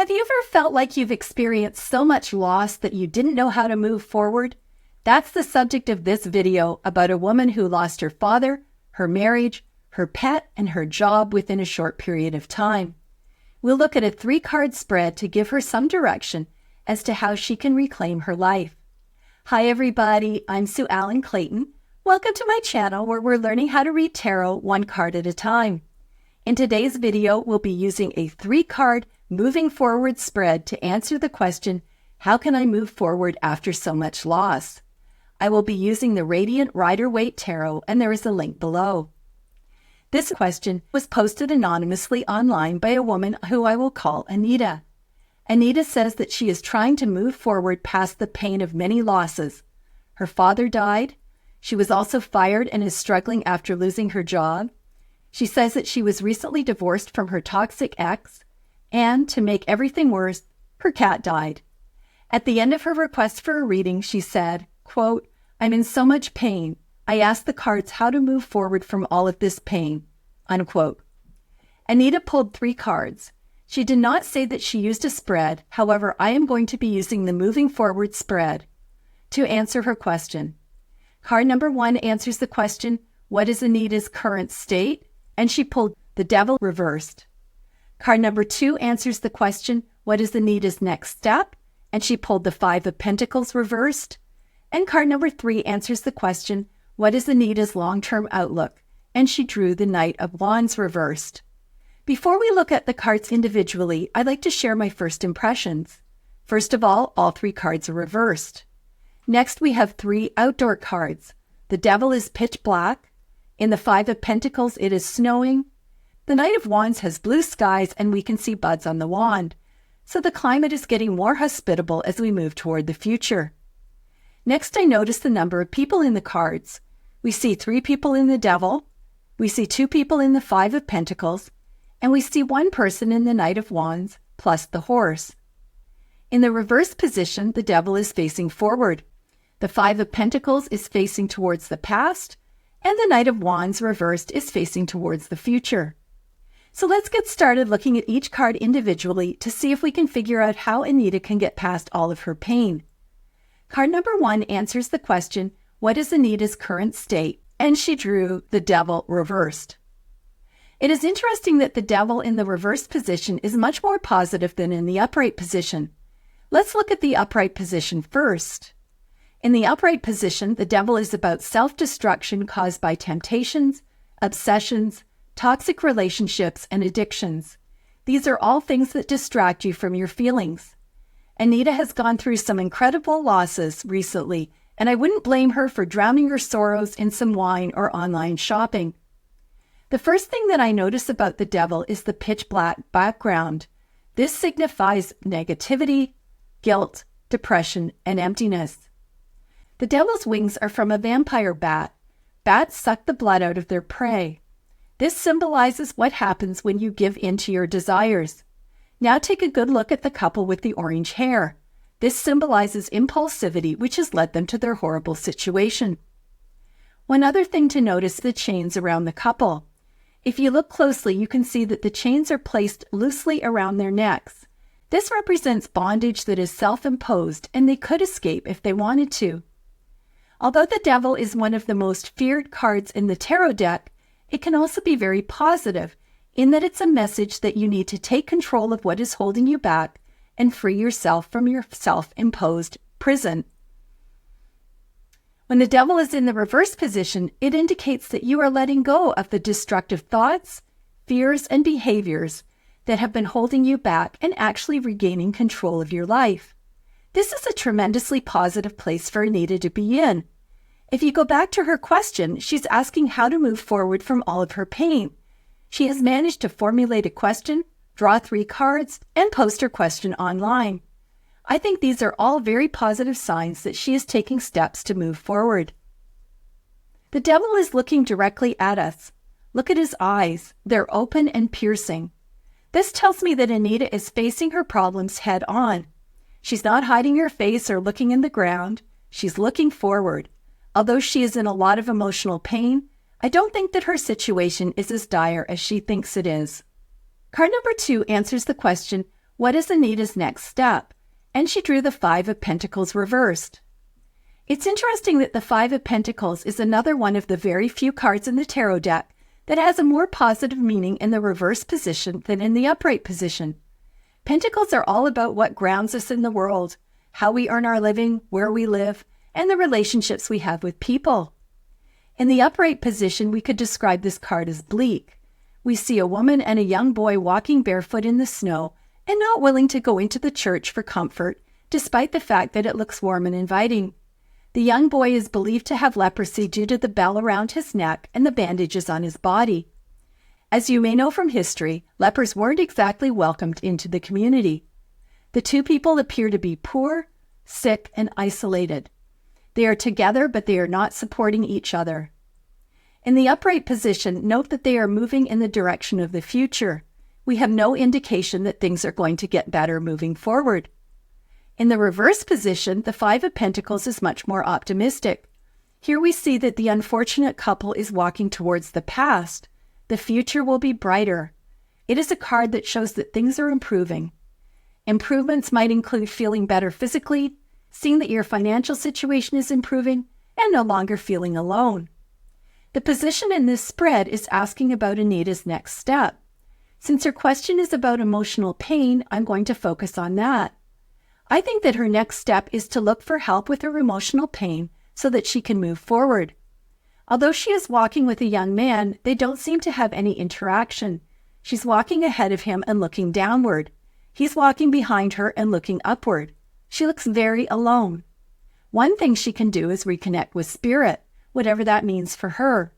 Have you ever felt like you've experienced so much loss that you didn't know how to move forward? That's the subject of this video about a woman who lost her father, her marriage, her pet, and her job within a short period of time. We'll look at a 3-card spread to give her some direction as to how she can reclaim her life. Hi everybody, I'm Sue Ellen Clayton. Welcome to my channel where we're learning how to read tarot 1 card at a time. In today's video, we'll be using a 3-card moving forward spread to answer the question, how can I move forward after so much loss? I will be using the Radiant Rider-Waite Tarot, and there is a link below. This question was posted anonymously online by a woman who I will call Anita. Anita says that she is trying to move forward past the pain of many losses. Her father died. She was also fired and is struggling after losing her job. She says that she was recently divorced from her toxic ex, and to make everything worse, her cat died. At the end of her request for a reading, she said, quote, "I'm in so much pain. I asked the cards how to move forward from all of this pain," unquote. Anita pulled 3 cards. She did not say that she used a spread. However, I am going to be using the moving forward spread to answer her question. Card number 1 answers the question, what is Anita's current state? And she pulled the Devil reversed. Card number 2 answers the question, what is Anita's next step? And she pulled the 5 of Pentacles reversed. And card number 3 answers the question, what is Anita's long-term outlook? And she drew the Knight of Wands reversed. Before we look at the cards individually, I'd like to share my first impressions. First of all 3 cards are reversed. Next, we have 3 outdoor cards. The Devil is pitch black. In the 5 of Pentacles, it is snowing. The Knight of Wands has blue skies and we can see buds on the wand. So the climate is getting more hospitable as we move toward the future. Next, I notice the number of people in the cards. We see 3 people in the Devil. We see 2 people in the 5 of Pentacles. And we see 1 person in the Knight of Wands plus the horse. In the reverse position, the Devil is facing forward. The 5 of Pentacles is facing towards the past. And the Knight of Wands reversed is facing towards the future. So let's get started looking at each card individually to see if we can figure out how Anita can get past all of her pain. Card number 1 answers the question, what is Anita's current state? And she drew the Devil reversed. It is interesting that the Devil in the reversed position is much more positive than in the upright position. Let's look at the upright position first. In the upright position, the Devil is about self-destruction caused by temptations, obsessions, toxic relationships, and addictions. These are all things that distract you from your feelings. Anita has gone through some incredible losses recently, and I wouldn't blame her for drowning her sorrows in some wine or online shopping. The first thing that I notice about the Devil is the pitch black background. This signifies negativity, guilt, depression, and emptiness. The Devil's wings are from a vampire bat. Bats suck the blood out of their prey. This symbolizes what happens when you give in to your desires. Now take a good look at the couple with the orange hair. This symbolizes impulsivity, which has led them to their horrible situation. One other thing to notice, the chains around the couple. If you look closely, you can see that the chains are placed loosely around their necks. This represents bondage that is self-imposed, and they could escape if they wanted to. Although the Devil is one of the most feared cards in the tarot deck, it can also be very positive in that it's a message that you need to take control of what is holding you back and free yourself from your self-imposed prison. When the Devil is in the reverse position, it indicates that you are letting go of the destructive thoughts, fears, and behaviors that have been holding you back and actually regaining control of your life. This is a tremendously positive place for Anita to be in. If you go back to her question, she's asking how to move forward from all of her pain. She has managed to formulate a question, draw 3 cards, and post her question online. I think these are all very positive signs that she is taking steps to move forward. The Devil is looking directly at us. Look at his eyes. They're open and piercing. This tells me that Anita is facing her problems head on. She's not hiding her face or looking in the ground. She's looking forward. Although she is in a lot of emotional pain, I don't think that her situation is as dire as she thinks it is. Card number 2 answers the question, What is Anita's next step? And she drew the Five of Pentacles reversed. It's interesting that the Five of Pentacles is another one of the very few cards in the tarot deck that has a more positive meaning in the reverse position than in the upright position. Pentacles are all about what grounds us in the world, how we earn our living, where we live, and the relationships we have with people. In the upright position, we could describe this card as bleak. We see a woman and a young boy walking barefoot in the snow and not willing to go into the church for comfort, despite the fact that it looks warm and inviting. The young boy is believed to have leprosy due to the bell around his neck and the bandages on his body. As you may know from history, lepers weren't exactly welcomed into the community. The two people appear to be poor, sick, and isolated. They are together, but they are not supporting each other. In the upright position, note that they are moving in the direction of the future. We have no indication that things are going to get better moving forward. In the reverse position, the Five of Pentacles is much more optimistic. Here we see that the unfortunate couple is walking towards the past. The future will be brighter. It is a card that shows that things are improving. Improvements might include feeling better physically, seeing that your financial situation is improving, and no longer feeling alone. The position in this spread is asking about Anita's next step. Since her question is about emotional pain, I'm going to focus on that. I think that her next step is to look for help with her emotional pain so that she can move forward. Although she is walking with a young man, they don't seem to have any interaction. She's walking ahead of him and looking downward. He's walking behind her and looking upward. She looks very alone. One thing she can do is reconnect with spirit, whatever that means for her.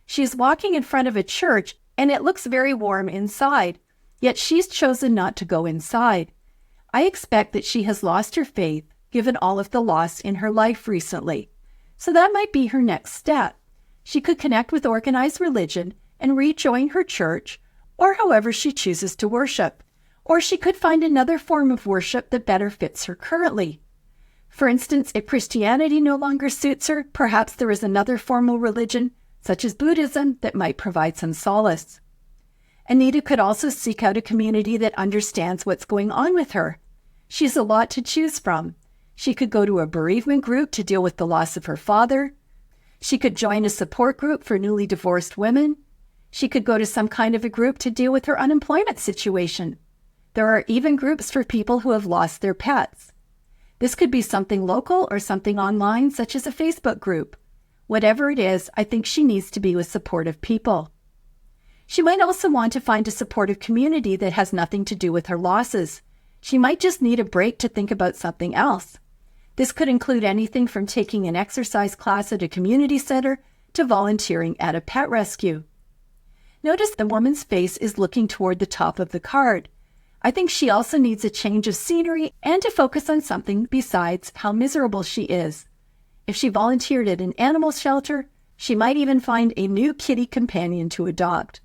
She is walking in front of a church and it looks very warm inside, yet she's chosen not to go inside. I expect that she has lost her faith, given all of the loss in her life recently. So that might be her next step. She could connect with organized religion and rejoin her church, or however she chooses to worship. Or she could find another form of worship that better fits her currently. For instance, if Christianity no longer suits her, perhaps there is another formal religion, such as Buddhism, that might provide some solace. Anita could also seek out a community that understands what's going on with her. She has a lot to choose from. She could go to a bereavement group to deal with the loss of her father. She could join a support group for newly divorced women. She could go to some kind of a group to deal with her unemployment situation. There are even groups for people who have lost their pets. This could be something local or something online, such as a Facebook group. Whatever it is, I think she needs to be with supportive people. She might also want to find a supportive community that has nothing to do with her losses. She might just need a break to think about something else. This could include anything from taking an exercise class at a community center to volunteering at a pet rescue. Notice the woman's face is looking toward the top of the card. I think she also needs a change of scenery and to focus on something besides how miserable she is. If she volunteered at an animal shelter, she might even find a new kitty companion to adopt.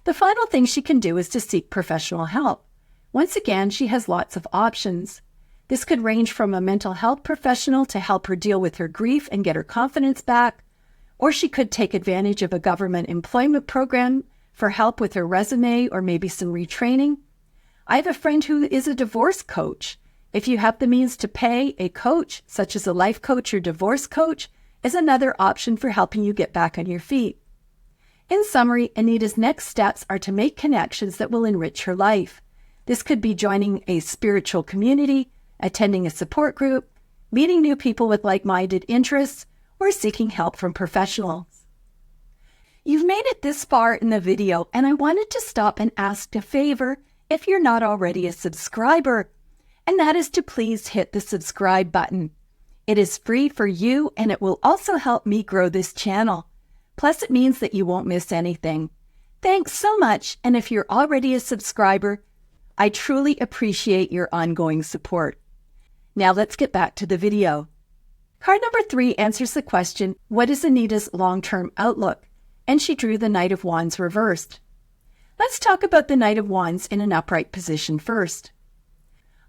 The final thing she can do is to seek professional help. Once again, she has lots of options. This could range from a mental health professional to help her deal with her grief and get her confidence back, or she could take advantage of a government employment program for help with her resume or maybe some retraining. I have a friend who is a divorce coach. If you have the means to pay, a coach, such as a life coach or divorce coach, is another option for helping you get back on your feet. In summary, Anita's next steps are to make connections that will enrich her life. This could be joining a spiritual community, attending a support group, meeting new people with like-minded interests, or seeking help from professionals. You've made it this far in the video, and I wanted to stop and ask a favor if you're not already a subscriber, and that is to please hit the subscribe button. It is free for you, and it will also help me grow this channel. Plus, it means that you won't miss anything. Thanks so much, and if you're already a subscriber, I truly appreciate your ongoing support. Now let's get back to the video. Card number 3 answers the question, what is Anita's long-term outlook? And she drew the Knight of Wands reversed. Let's talk about the Knight of Wands in an upright position first.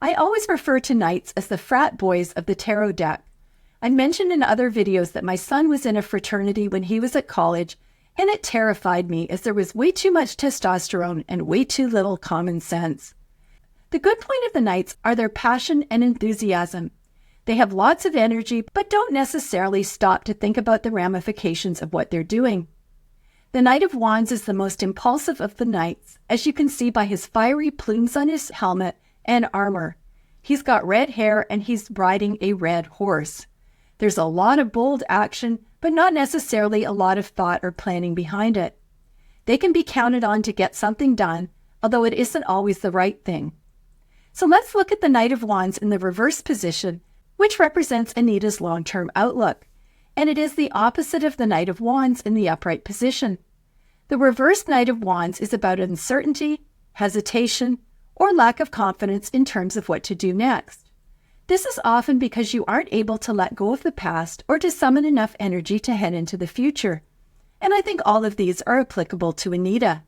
I always refer to knights as the frat boys of the tarot deck. I mentioned in other videos that my son was in a fraternity when he was at college, and it terrified me as there was way too much testosterone and way too little common sense. The good point of the Knights are their passion and enthusiasm. They have lots of energy, but don't necessarily stop to think about the ramifications of what they're doing. The Knight of Wands is the most impulsive of the Knights, as you can see by his fiery plumes on his helmet and armor. He's got red hair and he's riding a red horse. There's a lot of bold action, but not necessarily a lot of thought or planning behind it. They can be counted on to get something done, although it isn't always the right thing. So let's look at the Knight of Wands in the reverse position, which represents Anita's long-term outlook. And it is the opposite of the Knight of Wands in the upright position. The reversed Knight of Wands is about uncertainty, hesitation, or lack of confidence in terms of what to do next. This is often because you aren't able to let go of the past or to summon enough energy to head into the future. And I think all of these are applicable to Anita.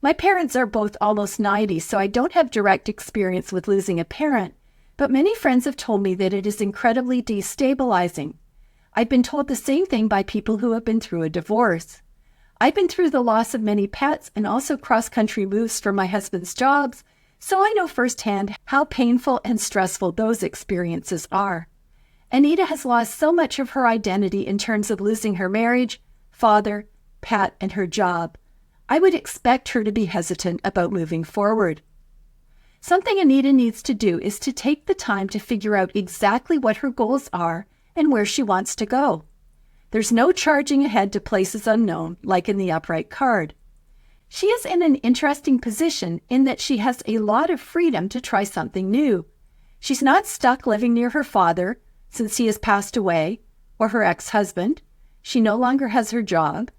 My parents are both almost 90, so I don't have direct experience with losing a parent, but many friends have told me that it is incredibly destabilizing. I've been told the same thing by people who have been through a divorce. I've been through the loss of many pets and also cross-country moves for my husband's jobs, so I know firsthand how painful and stressful those experiences are. Anita has lost so much of her identity in terms of losing her marriage, father, pet, and her job. I would expect her to be hesitant about moving forward. Something Anita needs to do is to take the time to figure out exactly what her goals are and where she wants to go. There's no charging ahead to places unknown, like in the upright card. She is in an interesting position in that she has a lot of freedom to try something new. She's not stuck living near her father, since he has passed away, or her ex-husband. She no longer has her job,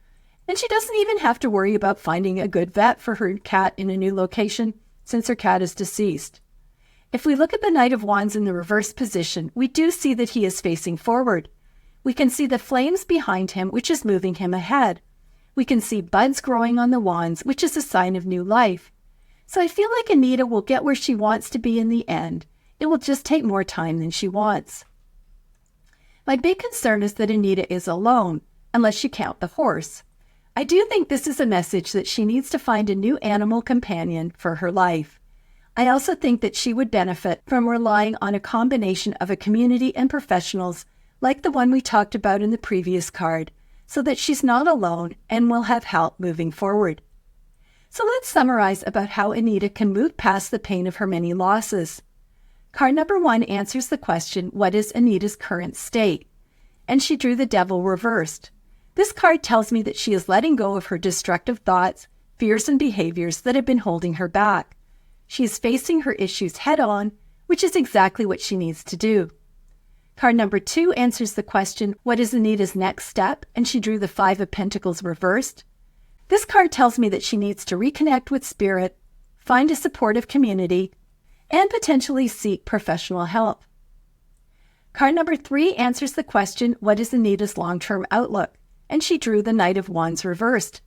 and she doesn't even have to worry about finding a good vet for her cat in a new location, since her cat is deceased. If we look at the Knight of Wands in the reverse position, we do see that he is facing forward. We can see the flames behind him, which is moving him ahead. We can see buds growing on the wands, which is a sign of new life. So I feel like Anita will get where she wants to be in the end. It will just take more time than she wants. My big concern is that Anita is alone, unless you count the horse. I do think this is a message that she needs to find a new animal companion for her life. I also think that she would benefit from relying on a combination of a community and professionals like the one we talked about in the previous card, so that she's not alone and will have help moving forward. So let's summarize about how Anita can move past the pain of her many losses. Card number 1 answers the question, what is Anita's current state? And she drew the Devil reversed. This card tells me that she is letting go of her destructive thoughts, fears, and behaviors that have been holding her back. She is facing her issues head-on, which is exactly what she needs to do. Card number 2 answers the question, what is Anita's next step? And she drew the 5 of Pentacles reversed. This card tells me that she needs to reconnect with spirit, find a supportive community, and potentially seek professional help. Card number 3 answers the question, what is Anita's long-term outlook? And she drew the Knight of Wands reversed.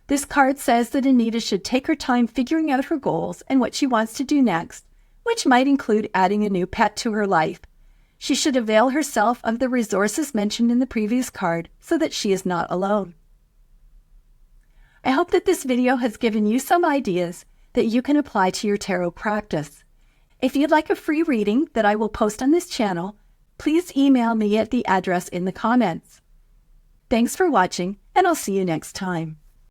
This card says that Anita should take her time figuring out her goals and what she wants to do next, which might include adding a new pet to her life. She should avail herself of the resources mentioned in the previous card so that she is not alone. I hope that this video has given you some ideas that you can apply to your tarot practice. If you'd like a free reading that I will post on this channel, please email me at the address in the comments. Thanks for watching, and I'll see you next time.